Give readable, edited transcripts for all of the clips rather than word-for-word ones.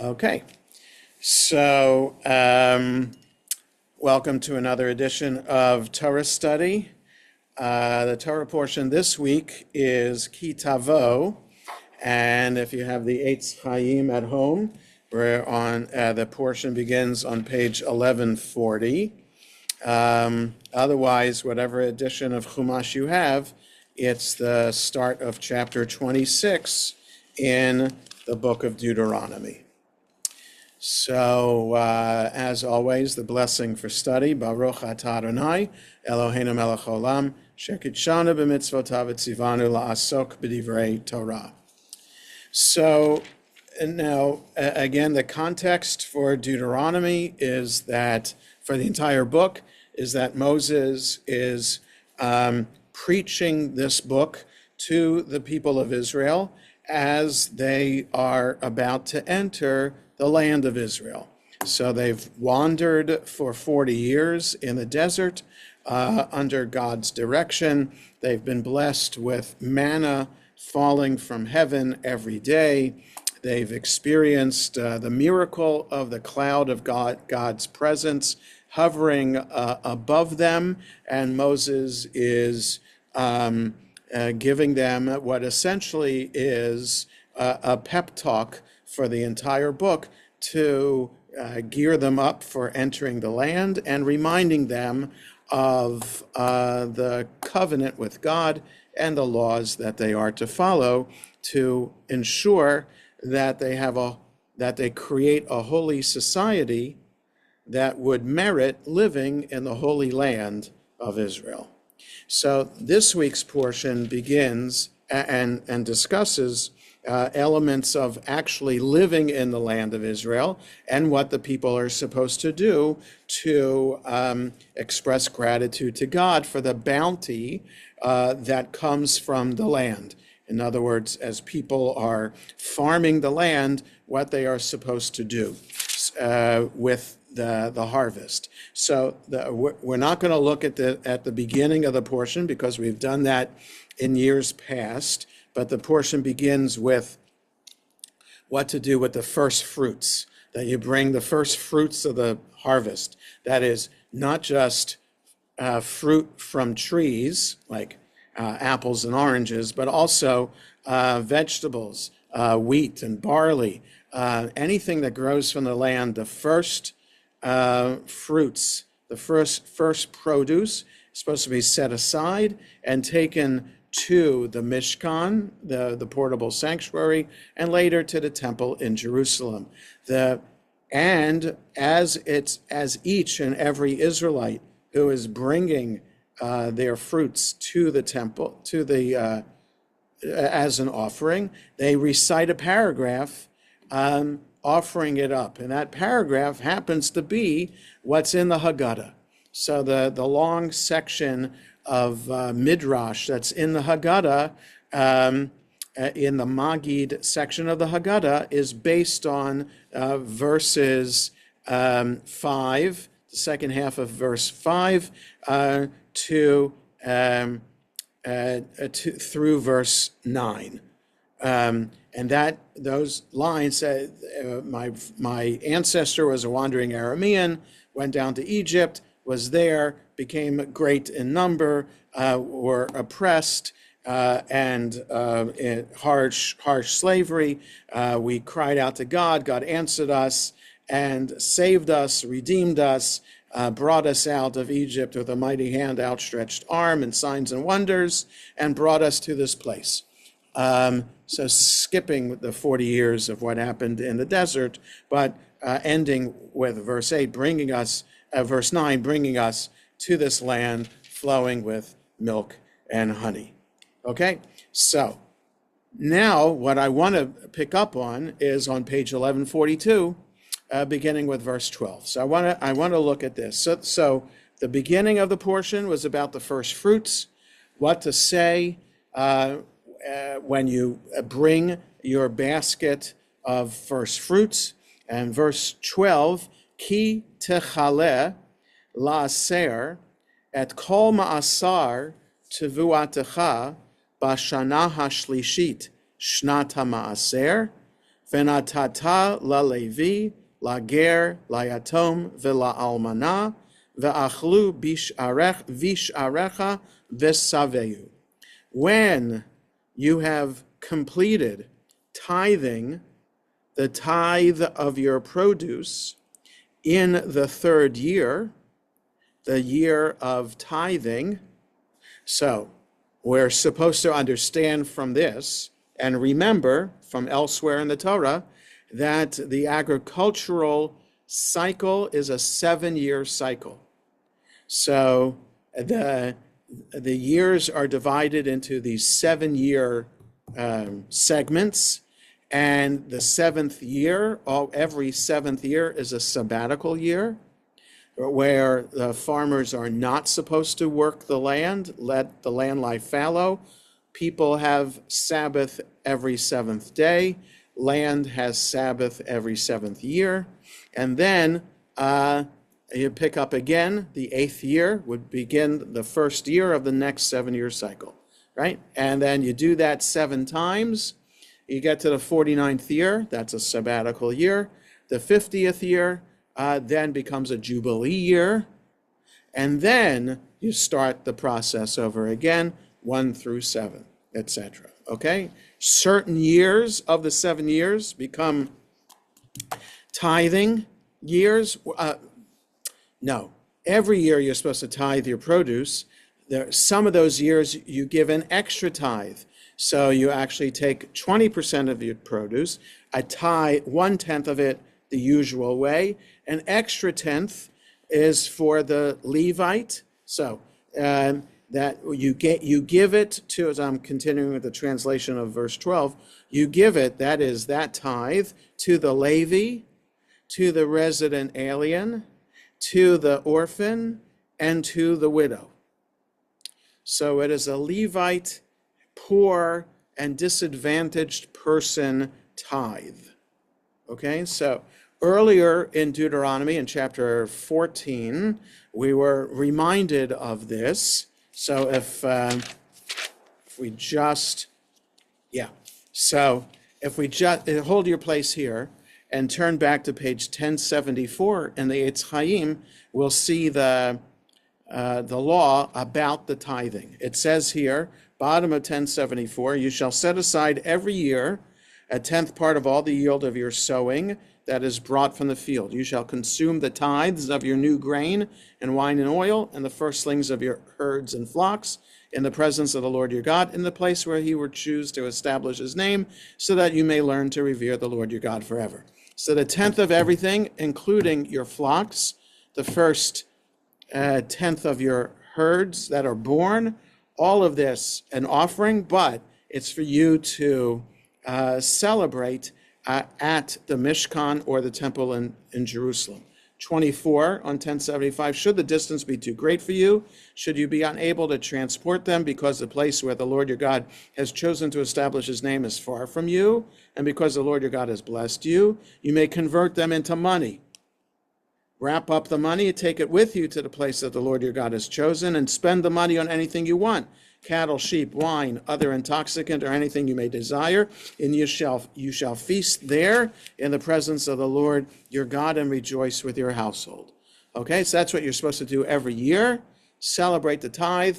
Okay, so welcome to another edition of Torah study. The Torah portion this week is Tavo, and if you have the Eitz Chaim at home, we're on the portion begins on page 1140. Otherwise, whatever edition of Chumash you have, it's the start of chapter 26 in the book of Deuteronomy. So, as always, the blessing for study, Baruch atah Adonai, Eloheinu melech haolam, shekidshanu b'mitzvotav v'tzivanu la'asok b'divrei Torah. So, now, again, the context for Deuteronomy is that, for the entire book, is that Moses is preaching this book to the people of Israel as they are about to enter the land of Israel. So they've wandered for 40 years in the desert under God's direction. They've been blessed with manna falling from heaven every day. They've experienced the miracle of the cloud of God's presence hovering above them, and Moses is giving them what essentially is a pep talk for the entire book to gear them up for entering the land and reminding them of the covenant with God and the laws that they are to follow to ensure that they create a holy society that would merit living in the holy land of Israel. So this week's portion begins and discusses elements of actually living in the land of Israel and what the people are supposed to do to express gratitude to God for the bounty that comes from the land. In other words, as people are farming the land, what they are supposed to do with the harvest. So we're not going to look at the beginning of the portion because we've done that in years past. But the portion begins with what to do with the first fruits, that you bring the first fruits of the harvest. That is not just fruit from trees, like apples and oranges, but also vegetables, wheat and barley, anything that grows from the land, the first fruits, the first produce is supposed to be set aside and taken to the Mishkan, the portable sanctuary, and later to the temple in Jerusalem. And as each and every Israelite who is bringing their fruits to the temple, as an offering, they recite a paragraph offering it up. And that paragraph happens to be what's in the Haggadah. So the long section of Midrash that's in the Haggadah, in the Magid section of the Haggadah, is based on verses 5, the second half of verse 5, through verse 9. And those lines, my ancestor was a wandering Aramean, went down to Egypt, was there, became great in number, were oppressed and in harsh slavery. We cried out to God. God answered us and saved us, redeemed us, brought us out of Egypt with a mighty hand, outstretched arm, and signs and wonders, and brought us to this place. So skipping the 40 years of what happened in the desert, but ending with verse 8, verse 9, bringing us to this land flowing with milk and honey. Okay, so now what I want to pick up on is on page 1142, beginning with verse 12. So I want to look at this. So the beginning of the portion was about the first fruits, what to say when you bring your basket of first fruits. And verse 12, Ki techale la'aser et kol ma'asar tevuatecha bashana hashlishit shnat ha'ma'aser V'natata lalevi, lager, layatom, v'la'almana, v'achlu visharecha v'saveyu. When you have completed tithing the tithe of your produce in the third year, the year of tithing. So we're supposed to understand from this and remember from elsewhere in the Torah that the agricultural cycle is a 7-year cycle. So the years are divided into these 7-year segments, and the seventh year, every seventh year is a sabbatical year, where the farmers are not supposed to work the land, let the land lie fallow. People have Sabbath every seventh day. Land has Sabbath every seventh year. And then you pick up again. The 8th year would begin the first year of the next 7-year cycle, right? And then you do that 7 times. You get to the 49th year. That's a sabbatical year. The 50th year then becomes a jubilee year. And then you start the process over again, 1 through 7, etc. Okay? Certain years of the 7 years become tithing years. No, every year you're supposed to tithe your produce. Some of those years you give an extra tithe. So you actually take 20% of your produce, a tithe, 1/10 of it the usual way. An extra 10th is for the Levite. So that you give it to, as I'm continuing with the translation of verse 12, you give it, that is that tithe, to the Levi, to the resident alien, to the orphan, and to the widow. So it is a Levite, poor, and disadvantaged person tithe. Okay, so earlier in Deuteronomy, in chapter 14, we were reminded of this. So if we just, if we just hold your place here and turn back to page 1074 in the Eitz Chaim, we'll see the law about the tithing. It says here, bottom of 1074, you shall set aside every year a 10th part of all the yield of your sowing that is brought from the field. You shall consume the tithes of your new grain and wine and oil and the firstlings of your herds and flocks in the presence of the Lord your God, in the place where he would choose to establish his name, so that you may learn to revere the Lord your God forever. So the 10th of everything, including your flocks, the first 10th of your herds that are born, all of this an offering, but it's for you to celebrate at the Mishkan or the temple in Jerusalem. 24 on 1075, should the distance be too great for you, should you be unable to transport them because the place where the Lord your God has chosen to establish his name is far from you, and because the Lord your God has blessed you, you may convert them into money. Wrap up the money, take it with you to the place that the Lord your God has chosen, and spend the money on anything you want. Cattle, sheep, wine, other intoxicant, or anything you may desire, and you shall feast there in the presence of the Lord your God and rejoice with your household. Okay, so that's what you're supposed to do every year. Celebrate the tithe,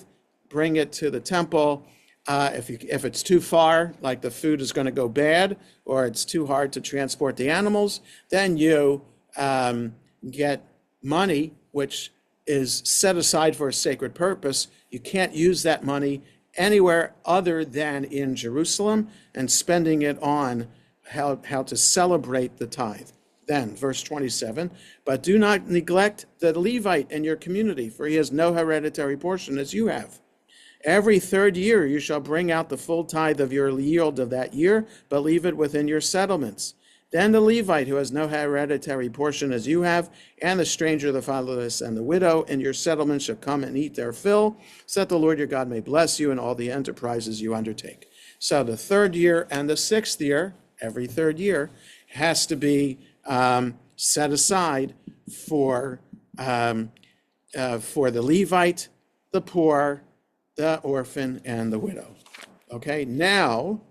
bring it to the temple. If it's too far, like the food is going to go bad, or it's too hard to transport the animals, then you get money, which is set aside for a sacred purpose. You can't use that money anywhere other than in Jerusalem, and spending it on how to celebrate the tithe. Then, verse 27, but do not neglect the Levite in your community, for he has no hereditary portion as you have. Every third year you shall bring out the full tithe of your yield of that year, but leave it within your settlements. Then the Levite, who has no hereditary portion as you have, and the stranger, the fatherless, and the widow in your settlement shall come and eat their fill, so that the Lord your God may bless you in all the enterprises you undertake. So the third year and the 6th year, every third year, has to be set aside for the Levite, the poor, the orphan, and the widow. Okay, now,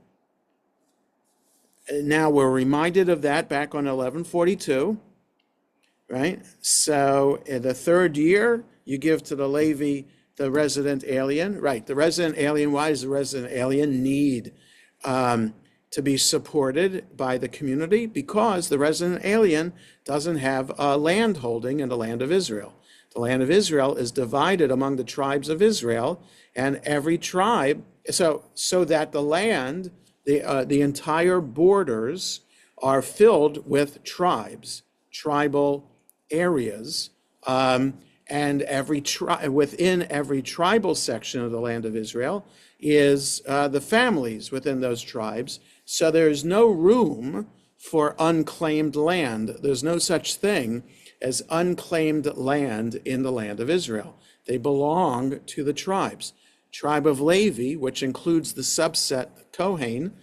Now we're reminded of that back on 1142, right? So in the third year, you give to the Levi the resident alien, right? The resident alien, why does the resident alien need to be supported by the community? Because the resident alien doesn't have a land holding in the land of Israel. The land of Israel is divided among the tribes of Israel, and every tribe, so that the land, the entire borders are filled with tribes, tribal areas, and within every tribal section of the land of Israel is the families within those tribes. So there's no room for unclaimed land. There's no such thing as unclaimed land in the land of Israel. They belong to the tribes. Tribe of Levi, which includes the subset Kohen,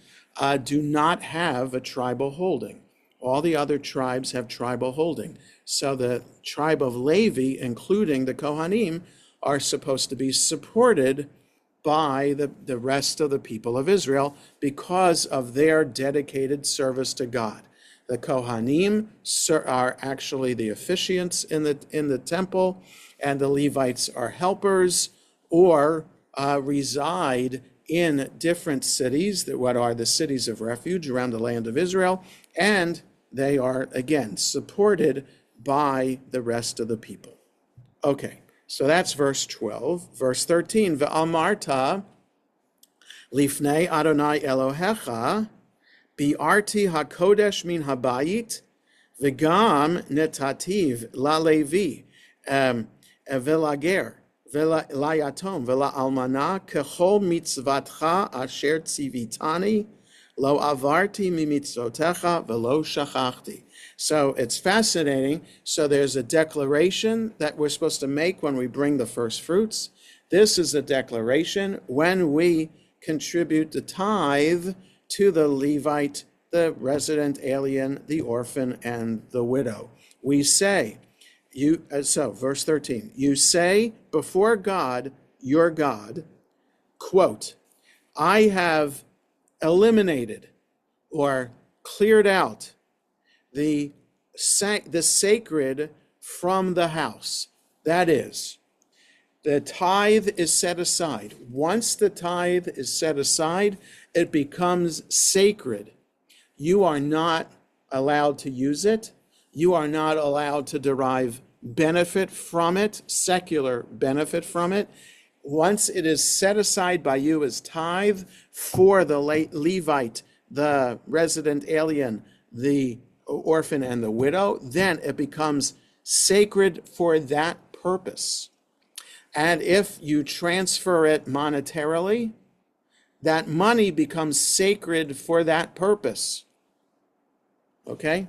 do not have a tribal holding. All the other tribes have tribal holding. So the tribe of Levi, including the Kohanim, are supposed to be supported by the rest of the people of Israel because of their dedicated service to God. The Kohanim are actually the officiants in the temple, and the Levites are helpers or reside in different cities, what are the cities of refuge around the land of Israel, and they are, again, supported by the rest of the people. Okay, so that's verse 12. Verse 13, Ve'amarta lifnei Adonai Elohecha bi'arti hakodesh min habayit v'gam netativ la'levi v'lager v'layatom v'la'almana kechol mitzvatcha asher tzivitani lo avarti mimitzvotecha v'lo shachachti. So it's fascinating. So there's a declaration that we're supposed to make when we bring the first fruits. This is a declaration when we contribute the tithe to the Levite, the resident alien, the orphan, and the widow. We say, verse 13, you say before God, your God, quote, I have eliminated or cleared out the sacred from the house. That is, the tithe is set aside. Once the tithe is set aside, it becomes sacred. You are not allowed to use it. You are not allowed to derive benefit from it, secular benefit from it. Once it is set aside by you as tithe for the Levite, the resident alien, the orphan, and the widow, then it becomes sacred for that purpose. And if you transfer it monetarily, that money becomes sacred for that purpose. Okay?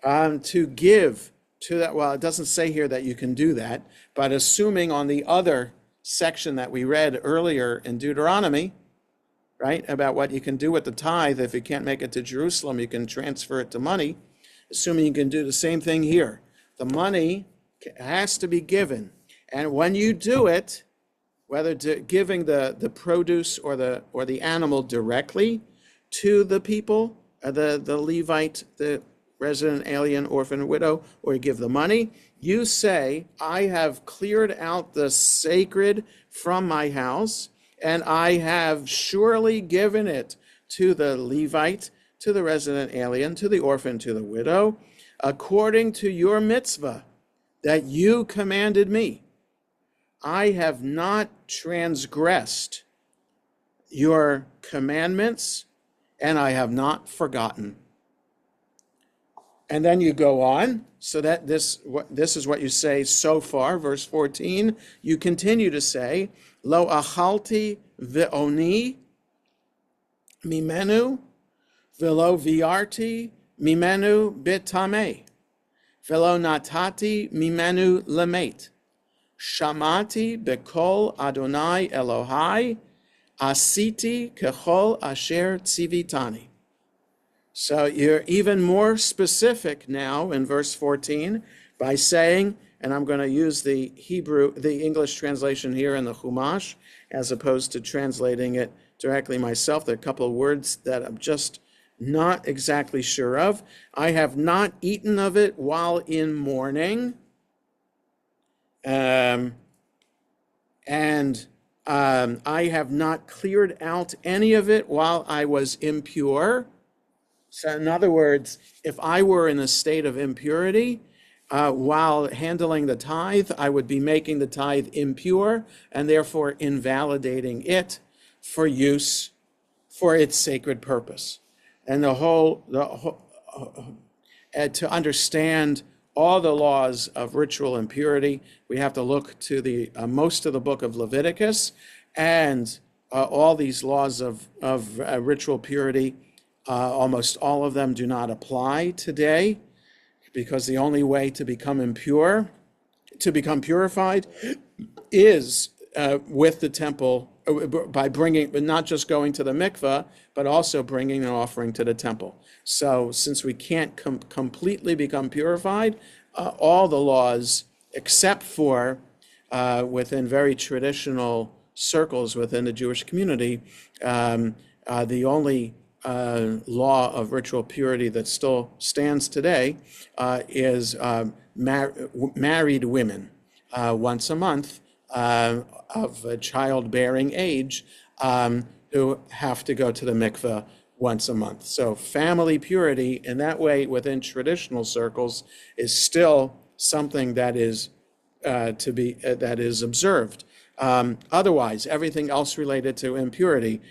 To give to that, well, it doesn't say here that you can do that, but assuming on the other section that we read earlier in Deuteronomy, right, about what you can do with the tithe, if you can't make it to Jerusalem, you can transfer it to money, assuming you can do the same thing here. The money has to be given. And when you do it, whether giving the produce or the animal directly to the people, the Levite, the resident alien, orphan, widow, or you give the money, you say, I have cleared out the sacred from my house, and I have surely given it to the Levite, to the resident alien, to the orphan, to the widow, according to your mitzvah that you commanded me. I have not transgressed your commandments, and I have not forgotten. And then you go on, so that this is what you say so far, verse 14. You continue to say, Lo achalti ve'oni mimenu, velo viarti mimenu bitame, velo natati mimenu lemet. Shamati bekol Adonai Elohai, asiti kechol asher tzivitani. So you're even more specific now in verse 14 by saying, and I'm going to use the English translation here in the Chumash, as opposed to translating it directly myself. There are a couple of words that I'm just not exactly sure of. I have not eaten of it while in mourning. And I have not cleared out any of it while I was impure. So in other words, if I were in a state of impurity, while handling the tithe, I would be making the tithe impure and therefore invalidating it for use for its sacred purpose. And to understand all the laws of ritual impurity, we have to look to the most of the book of Leviticus, and all these laws of ritual purity, almost all of them do not apply today, because the only way to become impure, to become purified, is with the temple, by bringing, but not just going to the mikveh, but also bringing an offering to the temple. So since we can't completely become purified, all the laws, except for within very traditional circles within the Jewish community, the only law of ritual purity that still stands today is married women once a month of childbearing age who have to go to the mikveh once a month. So family purity in that way within traditional circles is still something that is that is observed. Otherwise, everything else related to impurity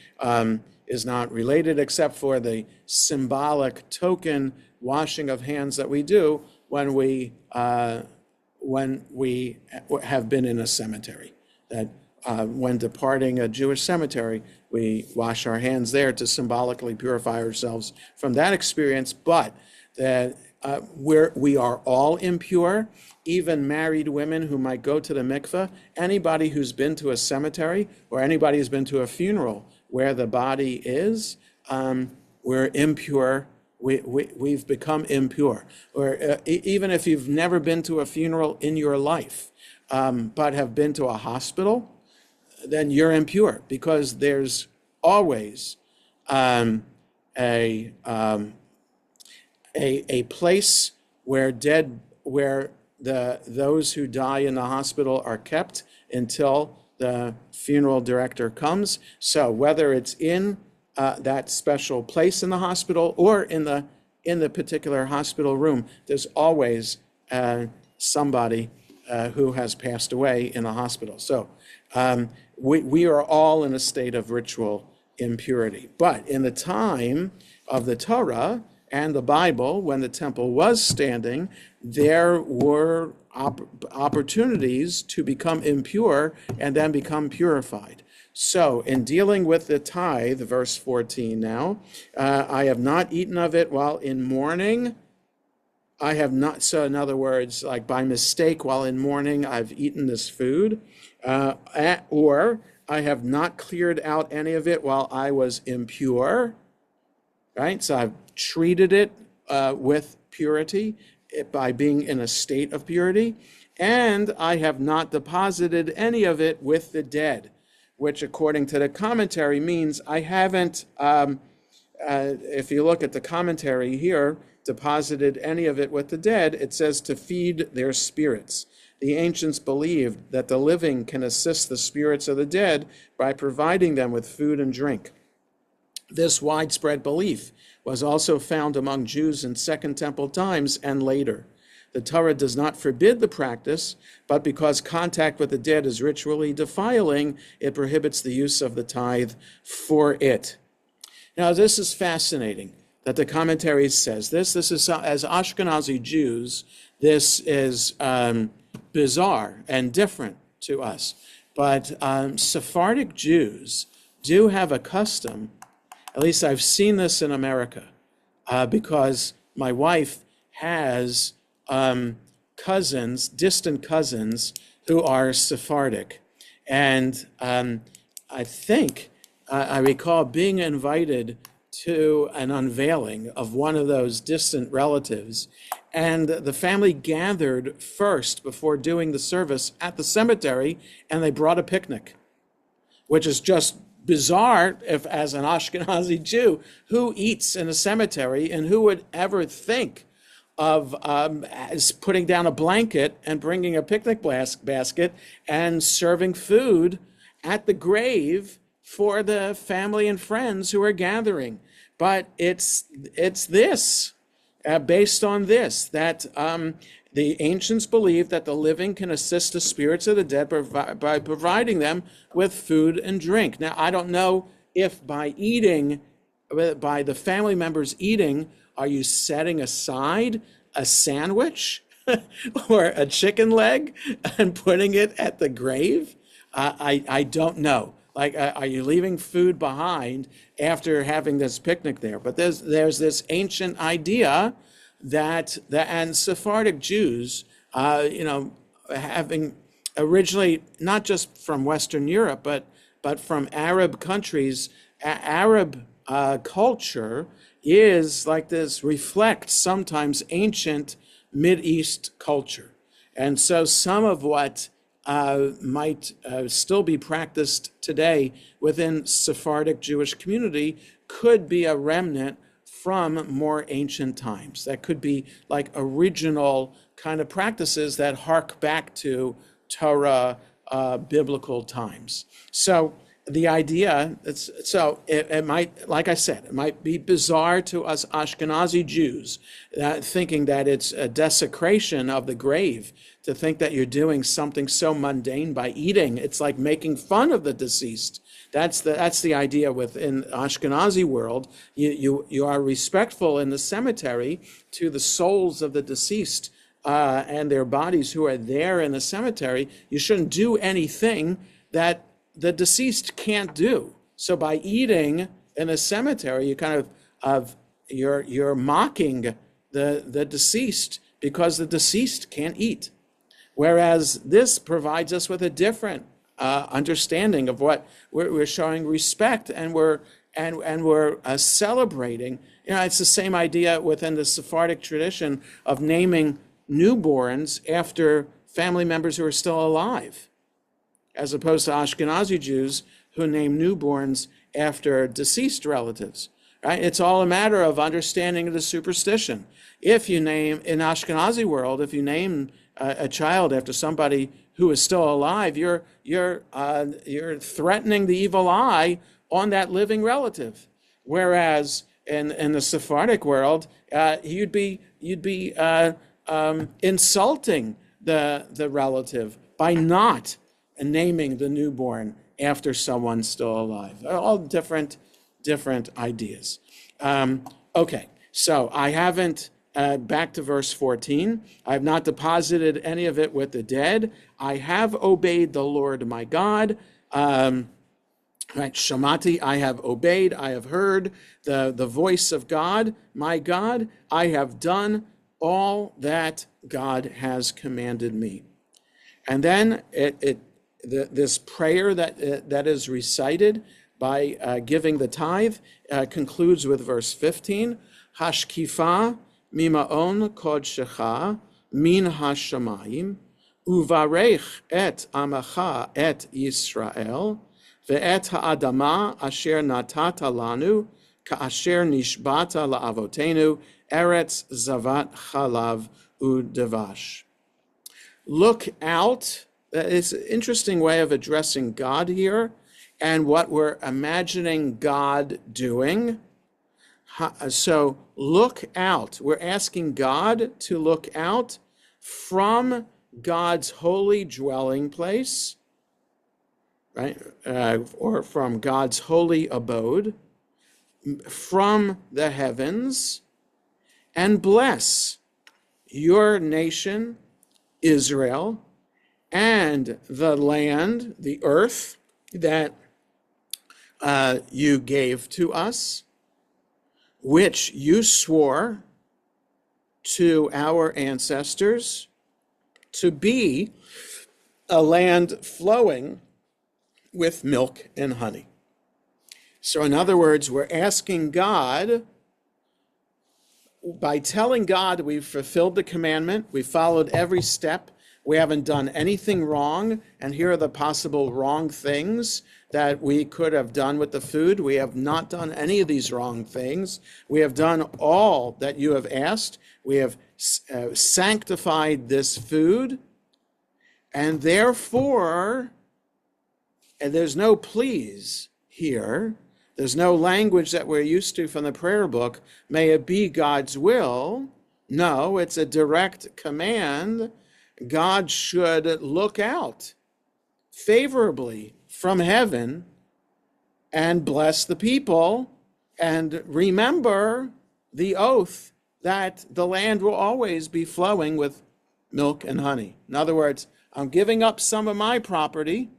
is not related, except for the symbolic token washing of hands that we do when we have been in a cemetery. That when departing a Jewish cemetery, we wash our hands there to symbolically purify ourselves from that experience. But that we are all impure, even married women who might go to the mikveh. Anybody who's been to a cemetery or anybody who's been to a funeral where the body is, we're impure. We've become impure. Or even if you've never been to a funeral in your life, but have been to a hospital, then you're impure, because there's always a place where those who die in the hospital are kept until the funeral director comes. So whether it's in that special place in the hospital or in the particular hospital room, there's always somebody who has passed away in the hospital. So we are all in a state of ritual impurity. But in the time of the Torah and the Bible, when the temple was standing, there were opportunities to become impure and then become purified. So in dealing with the tithe, verse 14 now, I have not eaten of it while in mourning. I have not, so in other words, like by mistake while in mourning, I've eaten this food, or I have not cleared out any of it while I was impure, right? So I've treated it with purity by being in a state of purity, and I have not deposited any of it with the dead, which according to the commentary means I haven't, if you look at the commentary here, deposited any of it with the dead. It says to feed their spirits. The ancients believed that the living can assist the spirits of the dead by providing them with food and drink. This widespread belief was also found among Jews in Second Temple times and later. The Torah does not forbid the practice, but because contact with the dead is ritually defiling, it prohibits the use of the tithe for it. Now, this is fascinating that the commentary says this. This is, as Ashkenazi Jews, this is bizarre and different to us. But Sephardic Jews do have a custom, at least I've seen this in America, because my wife has cousins, distant cousins, who are Sephardic. And I think, I recall being invited to an unveiling of one of those distant relatives, and the family gathered first before doing the service at the cemetery, and they brought a picnic, which is just bizarre if, as an Ashkenazi Jew, who eats in a cemetery and who would ever think of as putting down a blanket and bringing a picnic basket and serving food at the grave for the family and friends who are gathering. But it's this, based on this, that the ancients believed that the living can assist the spirits of the dead by providing them with food and drink. Now, I don't know if by the family members eating, are you setting aside a sandwich or a chicken leg and putting it at the grave? I don't know. Like, are you leaving food behind after having this picnic there? But there's this ancient idea that and Sephardic Jews, having originally not just from Western Europe, but from Arab countries, Arab culture is like this, reflects sometimes ancient Mideast culture. And so some of what might still be practiced today within Sephardic Jewish community could be a remnant from more ancient times. That could be like original kind of practices that hark back to Torah biblical times. So the idea, it might, like I said, it might be bizarre to us Ashkenazi Jews, thinking that it's a desecration of the grave, to think that you're doing something so mundane by eating. It's like making fun of the deceased. That's the idea within Ashkenazi world. You are respectful in the cemetery to the souls of the deceased and their bodies who are there in the cemetery. You shouldn't do anything that the deceased can't do. So by eating in a cemetery, you kind of you're mocking the deceased because the deceased can't eat. Whereas this provides us with a different understanding of what we're showing respect, and we're celebrating. It's the same idea within the Sephardic tradition of naming newborns after family members who are still alive, as opposed to Ashkenazi Jews who name newborns after deceased relatives. Right? It's all a matter of understanding the superstition. If you name, in Ashkenazi world, if you name a child after somebody who is still alive, you're threatening the evil eye on that living relative. Whereas in the Sephardic world, you'd be insulting the relative by not naming the newborn after someone still alive. All different ideas. Okay, so I haven't. Back to verse 14. I have not deposited any of it with the dead. I have obeyed the Lord my God. Right, Shamati, I have obeyed, I have heard the voice of God, my God. I have done all that God has commanded me. And then this prayer that is recited by giving the tithe concludes with verse 15. Hashkifa Mima'on kodshecha min hashamayim uvarech et amacha et Yisrael ve'et ha'adama asher natata lanu ka'asher nishbata la'avotenu eretz zavat chalav u'devash. Look out. It's an interesting way of addressing God here and what we're imagining God doing. So look out. We're asking God to look out from God's holy dwelling place, right? Or from God's holy abode, from the heavens, and bless your nation, Israel, and the land, the earth that you gave to us, which you swore to our ancestors to be a land flowing with milk and honey. So in other words, we're asking God, by telling God we've fulfilled the commandment, we followed every step We haven't done anything wrong, and here are the possible wrong things that we could have done with the food. We have not done any of these wrong things. We have done all that you have asked. We have sanctified this food, and therefore, and there's no please here. There's no language that we're used to from the prayer book. May it be God's will. No, it's a direct command. God should look out favorably from heaven and bless the people and remember the oath that the land will always be flowing with milk and honey. In other words, I'm giving up some of my property,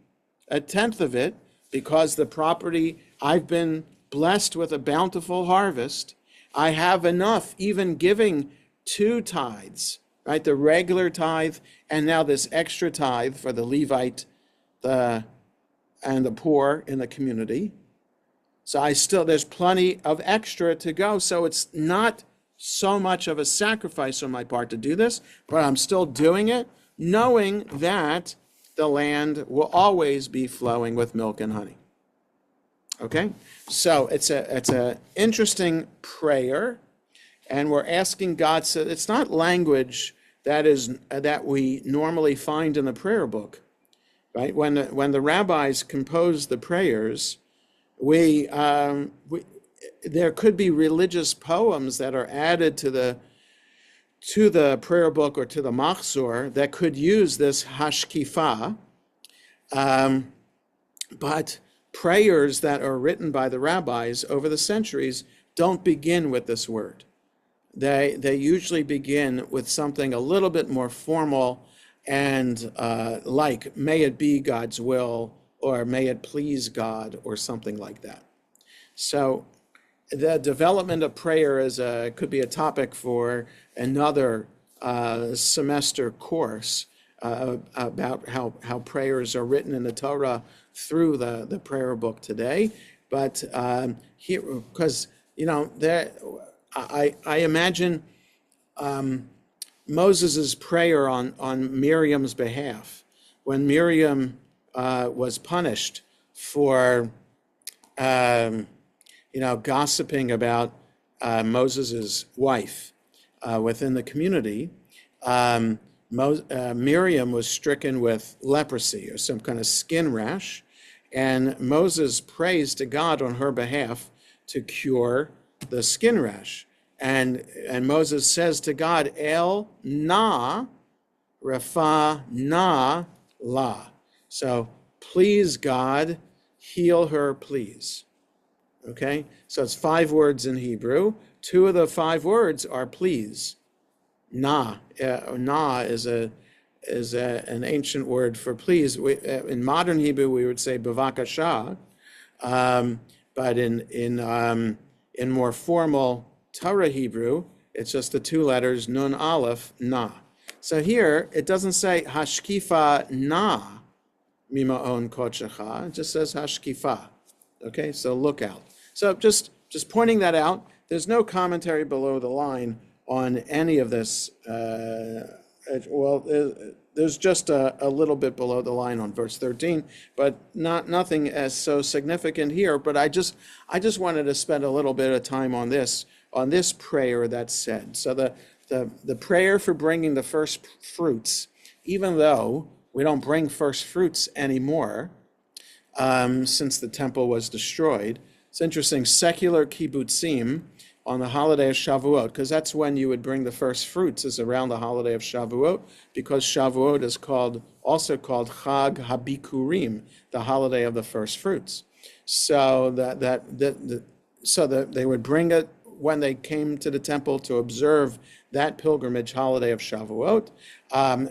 a tenth of it, because the property, I've been blessed with a bountiful harvest. I have enough, even giving 2 tithes, right? The regular tithe, and now this extra tithe for the Levite and the poor in the community. So there's plenty of extra to go. So it's not so much of a sacrifice on my part to do this, but I'm still doing it, knowing that the land will always be flowing with milk and honey. Okay? So it's a interesting prayer, and we're asking God, so it's not language that we normally find in the prayer book, right? When the rabbis compose the prayers, there could be religious poems that are added to the prayer book or to the machzor that could use this hashkifa, but prayers that are written by the rabbis over the centuries don't begin with this word. They usually begin with something a little bit more formal and like, may it be God's will, or may it please God, or something like that. So the development of prayer could be a topic for another semester course about how prayers are written in the Torah through the prayer book today. But here, because, I imagine Moses' prayer on Miriam's behalf, when Miriam was punished for gossiping about Moses' wife within the community. Miriam was stricken with leprosy or some kind of skin rash, and Moses prays to God on her behalf to cure the skin rash. And Moses says to God, El na refa na la. So, please God, heal her, please. Okay, so it's 5 words in Hebrew. 2 of the 5 words are please. Na is an ancient word for please. In modern Hebrew, we would say bavakasha, but in more formal Torah Hebrew, it's just the 2 letters nun aleph na. So here it doesn't say hashkifa na mima'on kodshecha. It just says hashkifa. Okay, so look out. So just pointing that out. There's no commentary below the line on any of this. There's just a little bit below the line on verse 13, but nothing as so significant here. But I just wanted to spend a little bit of time on this prayer that's said. So the prayer for bringing the first fruits, even though we don't bring first fruits anymore, since the temple was destroyed. It's interesting, secular kibbutzim on the holiday of Shavuot, because that's when you would bring the first fruits, is around the holiday of Shavuot, because Shavuot is also called Chag HaBikurim, the holiday of the first fruits. So that they would bring it when they came to the temple to observe that pilgrimage holiday of Shavuot,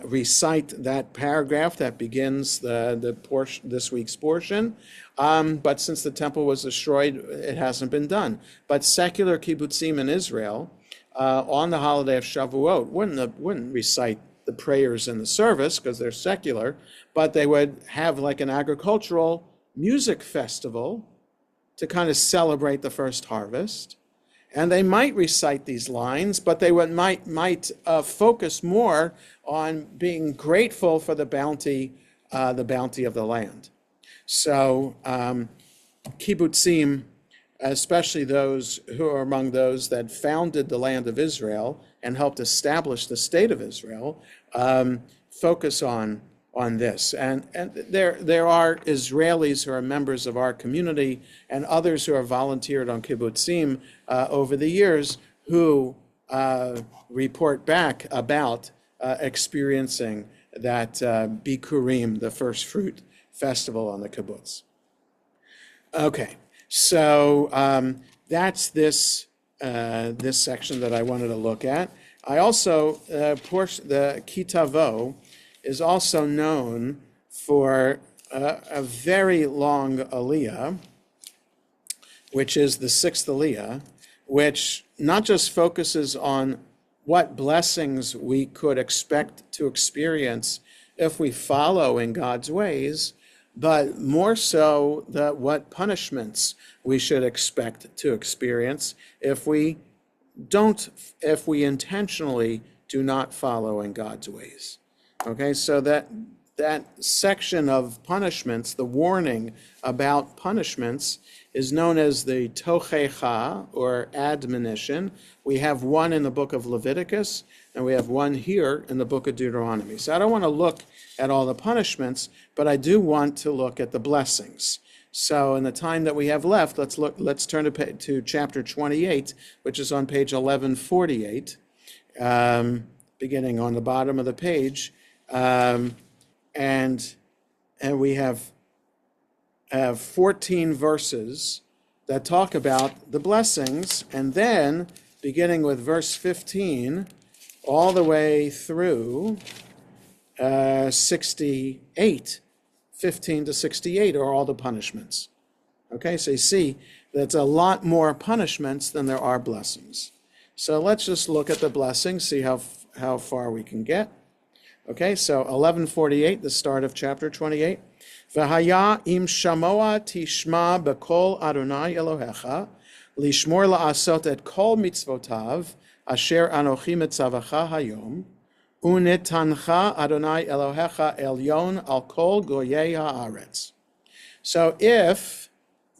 recite that paragraph that begins the portion, this week's portion. But since the temple was destroyed, it hasn't been done. But secular kibbutzim in Israel, on the holiday of Shavuot, wouldn't recite the prayers in the service because they're secular, but they would have like an agricultural music festival to kind of celebrate the first harvest. And they might recite these lines, but they might focus more on being grateful for the bounty of the land. So kibbutzim, especially those who are among those that founded the land of Israel and helped establish the state of Israel, focus on this. And there are Israelis who are members of our community and others who are volunteered on kibbutzim over the years who report back about experiencing that Bikurim, the first fruit festival on the kibbutz. Okay, so that's this section that I wanted to look at. I also, the Tavo is also known for a very long aliyah, which is the sixth aliyah, which not just focuses on what blessings we could expect to experience if we follow in God's ways, but more so what punishments we should expect to experience if we intentionally do not follow in God's ways. Okay, so that section of punishments, the warning about punishments, is known as the tochecha, or admonition. We have one in the book of Leviticus, and we have one here in the book of Deuteronomy. So I don't want to look at all the punishments, but I do want to look at the blessings. So in the time that we have left, let's turn to chapter 28, which is on page 1148, beginning on the bottom of the page. And we have 14 verses that talk about the blessings, and then beginning with verse 15 all the way through 68, 15 to 68 are all the punishments. Okay, so you see that's a lot more punishments than there are blessings. So let's just look at the blessings, see how far we can get. Okay, so 1148, the start of chapter 28. V'haya im shamoa tishma b'kol Adonai Elohecha, lishmor la'asot et kol mitzvotav, asher anochi mitzavacha hayom, unetancha Adonai Elohecha elyon al kol goyei haaretz. So if,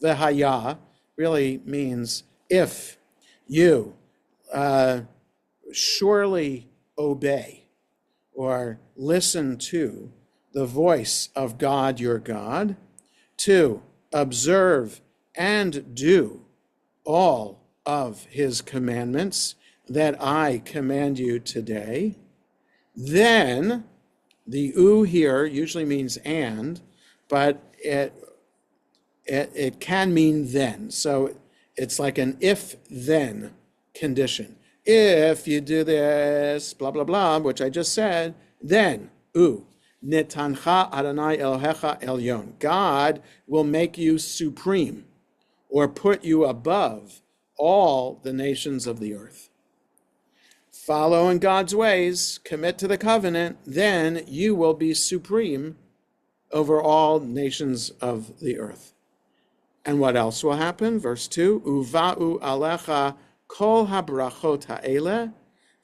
v'haya really means if you surely obey, or listen to the voice of God your God, to observe and do all of his commandments that I command you today, then, the u here usually means and, but it can mean then. So it's like an if-then condition. If you do this, blah, blah, blah, which I just said, then, netancha Adonai Elohecha elyon. God will make you supreme, or put you above all the nations of the earth. Follow in God's ways, commit to the covenant, then you will be supreme over all nations of the earth. And what else will happen? Verse 2, uva'u alecha kol habrachot ha'ele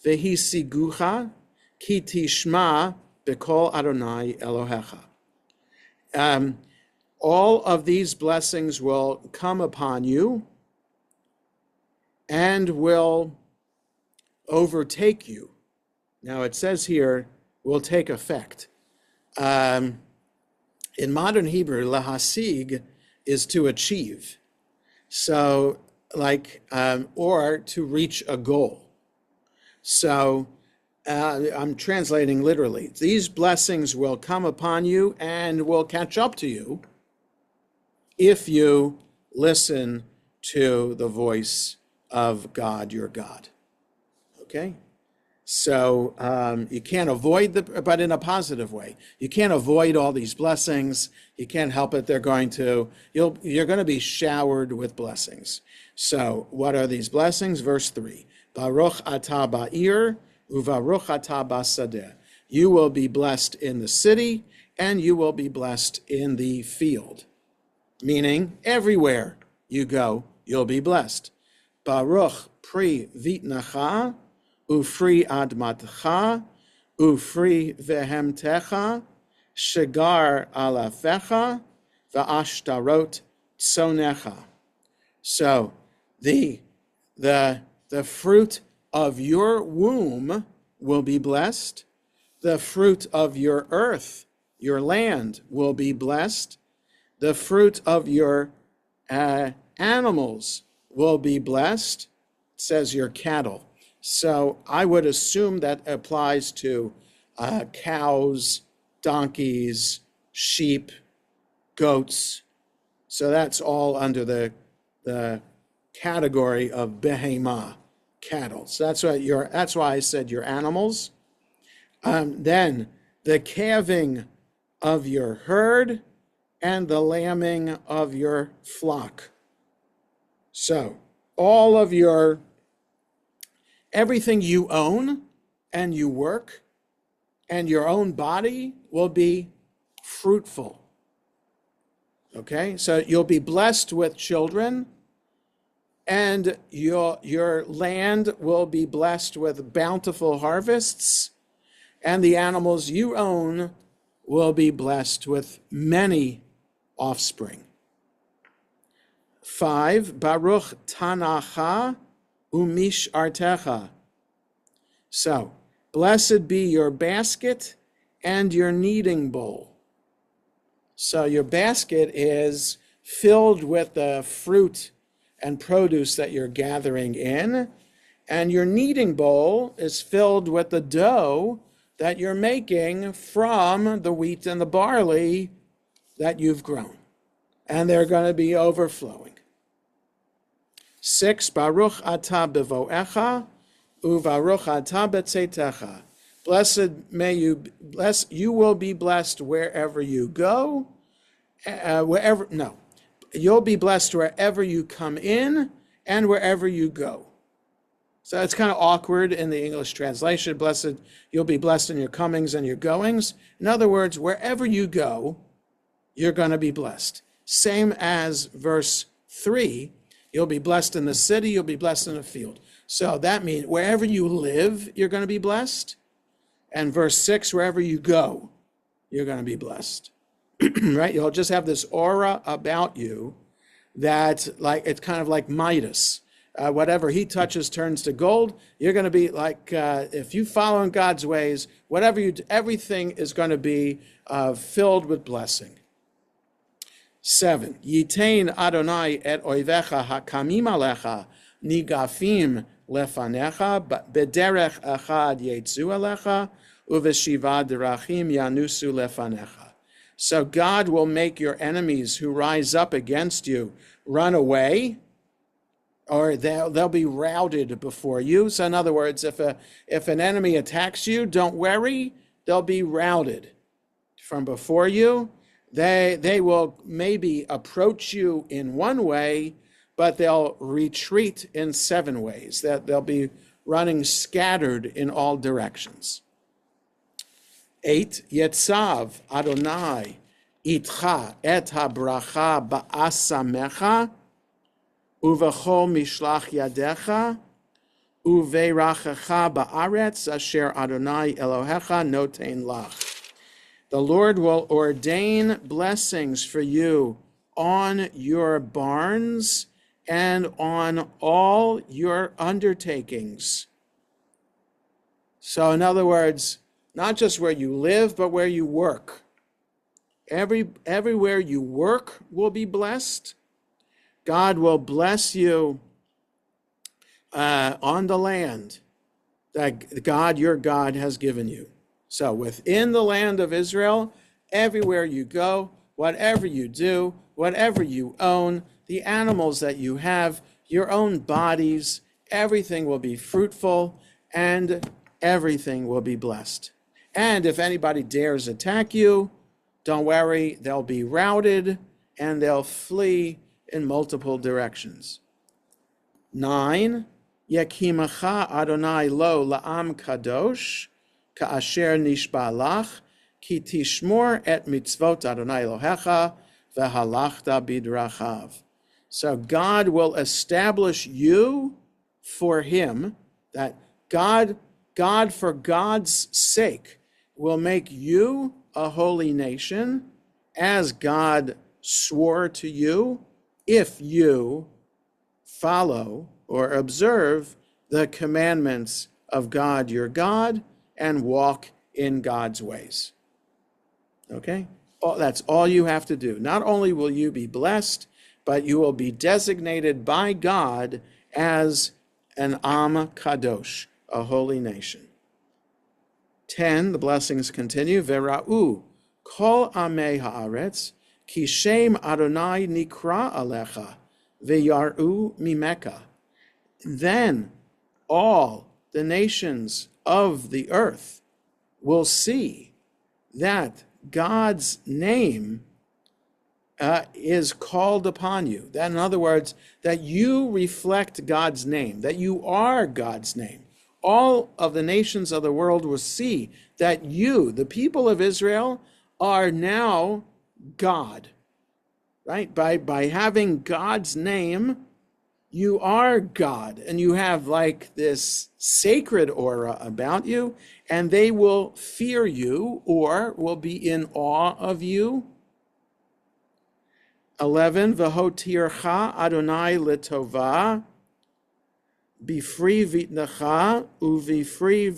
vehisigucha ki tishma b'kol Adonai Elohecha. All of these blessings will come upon you and will overtake you. Now it says here, will take effect. In modern Hebrew, lahasig is to achieve. So or to reach a goal. So I'm translating literally. These blessings will come upon you and will catch up to you if you listen to the voice of God, your God. Okay? So you can't avoid but in a positive way. You can't avoid all these blessings. You can't help it. You're going to be showered with blessings. So what are these blessings? Verse 3. Baruch atah ba'ir uvaruch atah basadeh. You will be blessed in the city and you will be blessed in the field. Meaning everywhere you go, you'll be blessed. Baruch, pri vitnacha, ufri admatcha, ufri vehemtecha, shigar alafecha, va'ashtarot tsonecha. So the fruit of your womb will be blessed. The fruit of your earth, your land, will be blessed. The fruit of your animals will be blessed. It says your cattle. So I would assume that applies to cows, donkeys, sheep, goats. So that's all under the category of behemah, cattle. So that's why I said your animals. Then the calving of your herd and the lambing of your flock. So all of everything you own and you work and your own body will be fruitful. Okay, so you'll be blessed with children, and your land will be blessed with bountiful harvests, and the animals you own will be blessed with many offspring. 5, Baruch Tanacha Umish Artecha. So, blessed be your basket and your kneading bowl. So your basket is filled with the fruit and produce that you're gathering in, and your kneading bowl is filled with the dough that you're making from the wheat and the barley that you've grown. And they're going to be overflowing. 6, Baruch atah bevoecha, uvaruch atah betzetecha. You will be blessed wherever you go, you'll be blessed wherever you come in and wherever you go. So it's kind of awkward in the English translation. You'll be blessed in your comings and your goings. In other words, wherever you go, you're going to be blessed. Same as verse 3, you'll be blessed in the city, you'll be blessed in the field. So that means wherever you live, you're going to be blessed. And verse 6, wherever you go, you're going to be blessed. Right? You'll just have this aura about you that, like, it's kind of like Midas. Whatever he touches turns to gold. You're going to be like, if you follow in God's ways, whatever you do, everything is going to be filled with blessing. 7, Yitain Adonai et oivecha hakamim alecha nigafim lefanecha bederech echad yetzu alecha uveshiva derachim yanusu lefanecha. So God will make your enemies who rise up against you run away, or they'll be routed before you. So in other words, if an enemy attacks you, don't worry, they'll be routed from before you. They will maybe approach you in one way, but they'll retreat in 7 ways. That they'll be running scattered in all directions. 8, Yetzav Adonai itcha et habracha ba'asamecha uvechol mishlach yadecha uverachecha ba'aretz asher Adonai Elohecha noten lach. The Lord will ordain blessings for you on your barns and on all your undertakings. So in other words, not just where you live, but where you work. Everywhere you work will be blessed. God will bless you on the land that God, your God, has given you. So within the land of Israel, everywhere you go, whatever you do, whatever you own, the animals that you have, your own bodies, everything will be fruitful and everything will be blessed. And if anybody dares attack you, don't worry, they'll be routed and they'll flee in multiple directions. 9, Yekimacha Adonai lo la'am kadosh, Ka'asher nishba lach, ki tishmor et mitzvot Adonai Elohecha, v'halachta bidrachav. So God will establish you for him, that God for God's sake will make you a holy nation, as God swore to you, if you follow or observe the commandments of God your God and walk in God's ways. Okay? That's all you have to do. Not only will you be blessed, but you will be designated by God as an Am Kadosh, a holy nation. 10, the blessings continue. Vera'u kol amei haaretz, ki shem Adonai nikra alecha, ve'yaru mimeka. Then all the nations of the earth will see that God's name is called upon you. That, in other words, that you reflect God's name, that you are God's name. All of the nations of the world will see that you, the people of Israel, are now God, right? By having God's name, you are God, and you have like this sacred aura about you, and they will fear you or will be in awe of you. 11, V'hotircha Adonai letova, bifri vitnecha, uvifri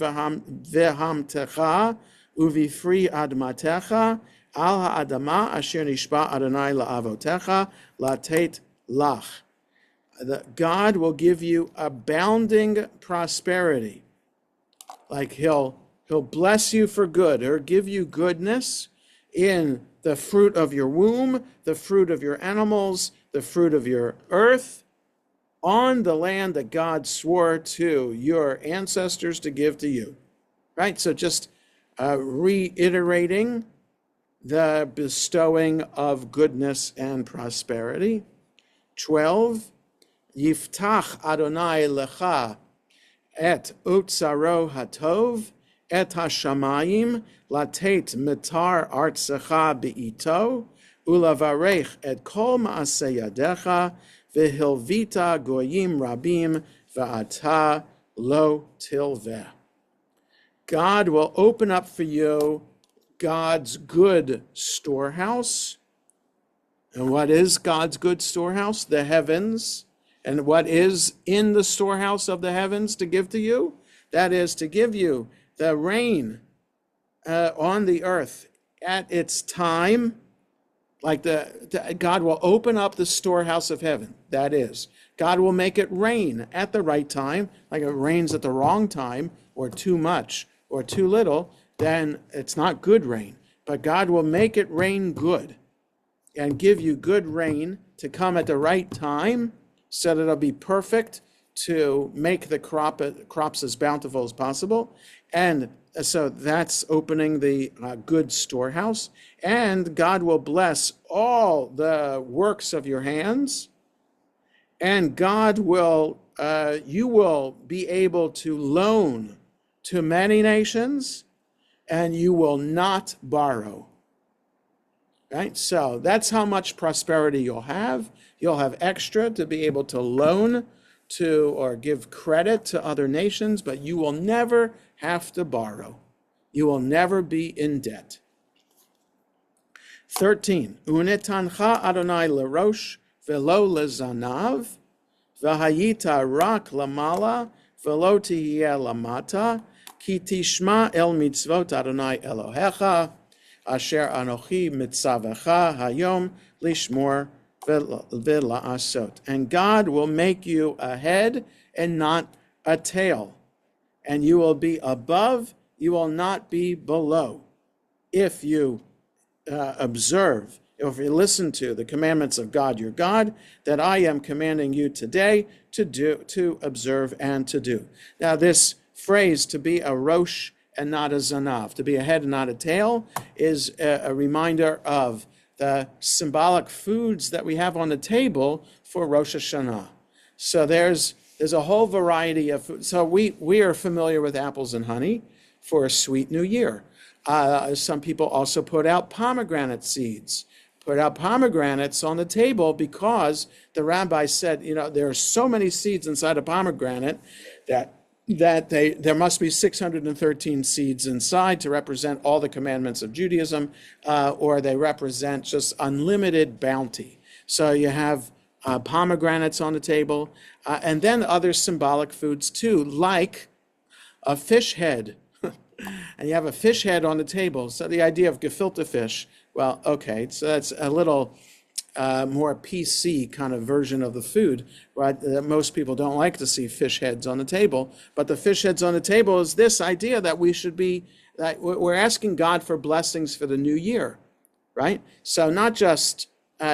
v'hamtecha, uvifri admatecha, al ha'adama asher nishba Adonai la'avotecha, latet lach. God will give you abounding prosperity. Like he'll bless you for good, or give you goodness in the fruit of your womb, the fruit of your animals, the fruit of your earth, on the land that God swore to your ancestors to give to you. Right? So just reiterating the bestowing of goodness and prosperity. 12, Yiftach Adonai lecha et utzaro hatov, et hashamayim latet mitar artsecha beito, ulavarech et kol maaseh yadecha, v'hilvita goyim rabim, v'ata lo tilveh. God will open up for you God's good storehouse. And what is God's good storehouse? The heavens. And what is in the storehouse of the heavens to give to you? That is to give you the rain on the earth at its time. Like God will open up the storehouse of heaven. That is, God will make it rain at the right time. Like if it rains at the wrong time, or too much, or too little, then it's not good rain. But God will make it rain good and give you good rain to come at the right time, so that it'll be perfect to make the crops as bountiful as possible. And so that's opening the good storehouse. And God will bless all the works of your hands. And God will, you will be able to loan to many nations, and you will not borrow. Right? So that's how much prosperity you'll have. You'll have extra to be able to loan to or give credit to other nations, but you will never have to borrow. You will never be in debt. 13. Unetancha Adonai lerosh velo lezanav, v'hayita rak lamala velo tihiyeh lamata, ki tishma el mitzvot Adonai Elohecha, asher anochi mitzavecha hayom lishmor v'la'asot. And God will make you a head and not a tail. And you will be above, you will not be below. If you observe, if you listen to the commandments of God your God, that I am commanding you today to do, to observe and to do. Now this phrase, to be a rosh and not a zanav, to be a head and not a tail, is a reminder of the symbolic foods that we have on the table for Rosh Hashanah. So there's a whole variety of food. So we are familiar with apples and honey for a sweet new year. Some people also put out pomegranate seeds put out pomegranates on the table because the rabbi said, there are so many seeds inside a pomegranate that there must be 613 seeds inside to represent all the commandments of Judaism, or they represent just unlimited bounty. So you have pomegranates on the table, and then other symbolic foods too, like a fish head. And you have a fish head on the table. So the idea of gefilte fish, well, okay, so that's a little more PC kind of version of the food, right? That most people don't like to see fish heads on the table. But the fish heads on the table is this idea that that we're asking God for blessings for the new year, right? So not just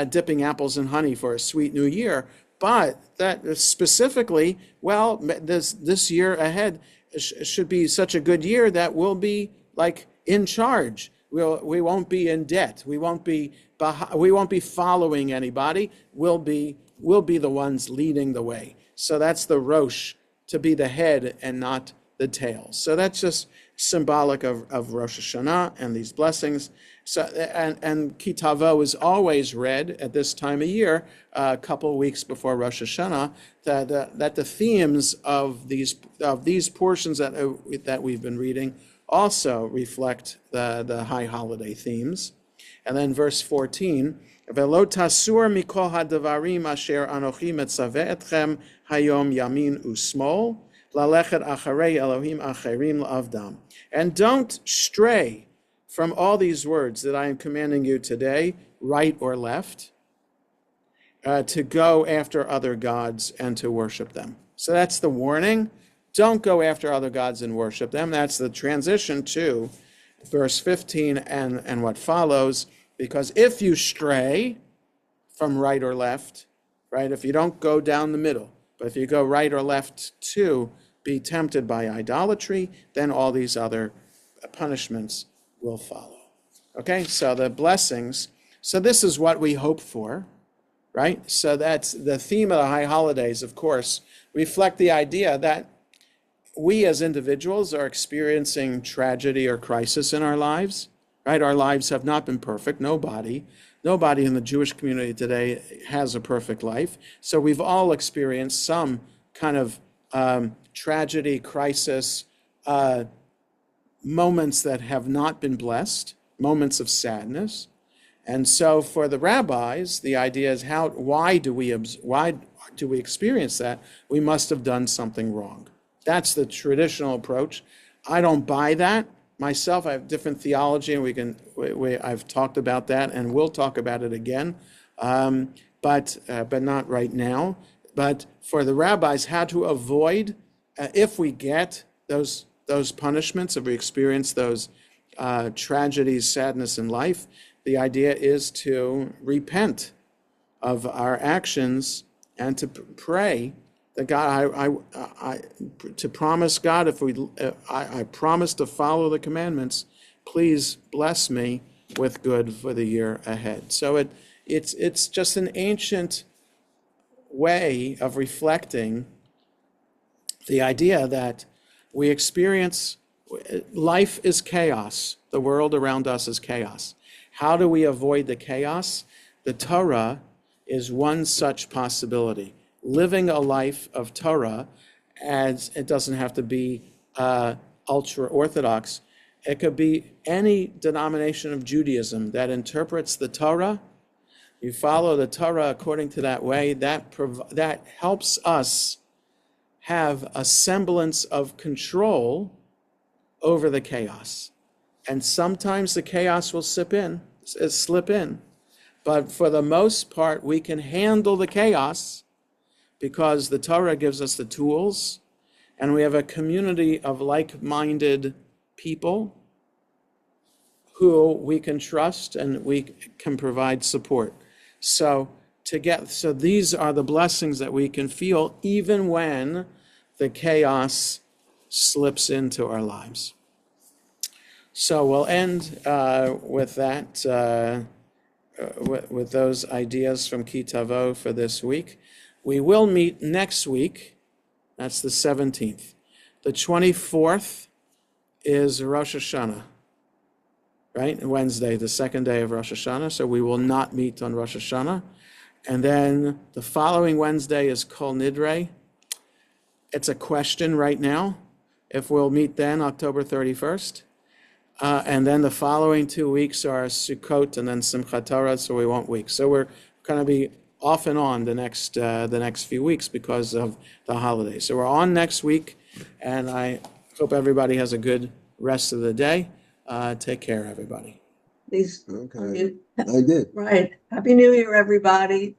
dipping apples in honey for a sweet new year, but that specifically, well, this year ahead should be such a good year that we'll be like in charge. We won't be in debt. We won't be following anybody. We'll be the ones leading the way. So that's the Rosh, to be the head and not the tail. So that's just symbolic of Rosh Hashanah and these blessings. So and Ki Tavo is always read at this time of year, a couple of weeks before Rosh Hashanah. That the themes of these portions that we've been reading also reflect the high holiday themes. And then verse 14, Velo tasur mikol hadavarim asher anochi metzaveh etchem hayom yamin usmol lalechet acharei Elohim acherim la'avdam. And don't stray from all these words that I am commanding you today, right or left, to go after other gods and to worship them. So that's the warning. Don't go after other gods and worship them. That's the transition to verse 15 and what follows. Because if you stray from right or left, right, if you don't go down the middle, but if you go right or left to be tempted by idolatry, then all these other punishments will follow. Okay, so the blessings. So this is what we hope for, right? So that's the theme of the high holidays, of course, reflect the idea that we as individuals are experiencing tragedy or crisis in our lives, right? Our lives have not been perfect. Nobody in the Jewish community today has a perfect life. So we've all experienced some kind of tragedy, crisis, moments that have not been blessed, moments of sadness. And so for the rabbis, the idea is why do we experience that? We must have done something wrong. That's the traditional approach. I don't buy that myself. I have different theology, and I've talked about that, and we'll talk about it again, but not right now. But for the rabbis, how to avoid, if we get those punishments, if we experience those tragedies, sadness in life, the idea is to repent of our actions and to pray that God, to promise God, I promise to follow the commandments, please bless me with good for the year ahead. So it's just an ancient way of reflecting the idea that we experience, life is chaos. The world around us is chaos. How do we avoid the chaos? The Torah is one such possibility. Living a life of Torah, as it doesn't have to be ultra-Orthodox. It could be any denomination of Judaism that interprets the Torah. You follow the Torah according to that way. That helps us have a semblance of control over the chaos. And sometimes the chaos will slip in. But for the most part, we can handle the chaos because the Torah gives us the tools, and we have a community of like-minded people who we can trust and we can provide support. So these are the blessings that we can feel even when the chaos slips into our lives. So we'll end with that, with those ideas from Ki Tavo for this week. We will meet next week. That's the 17th. The 24th is Rosh Hashanah. right? Wednesday, the second day of Rosh Hashanah. So we will not meet on Rosh Hashanah. And then the following Wednesday is Kol Nidre. It's a question right now if we'll meet then, October 31st. And then the following 2 weeks are Sukkot and then Simchat Torah, so we won't week. So we're going to be off and on the next few weeks because of the holidays. So we're on next week, and I hope everybody has a good rest of the day. Take care, everybody. Please. Okay, I did. Right. Happy New Year, everybody.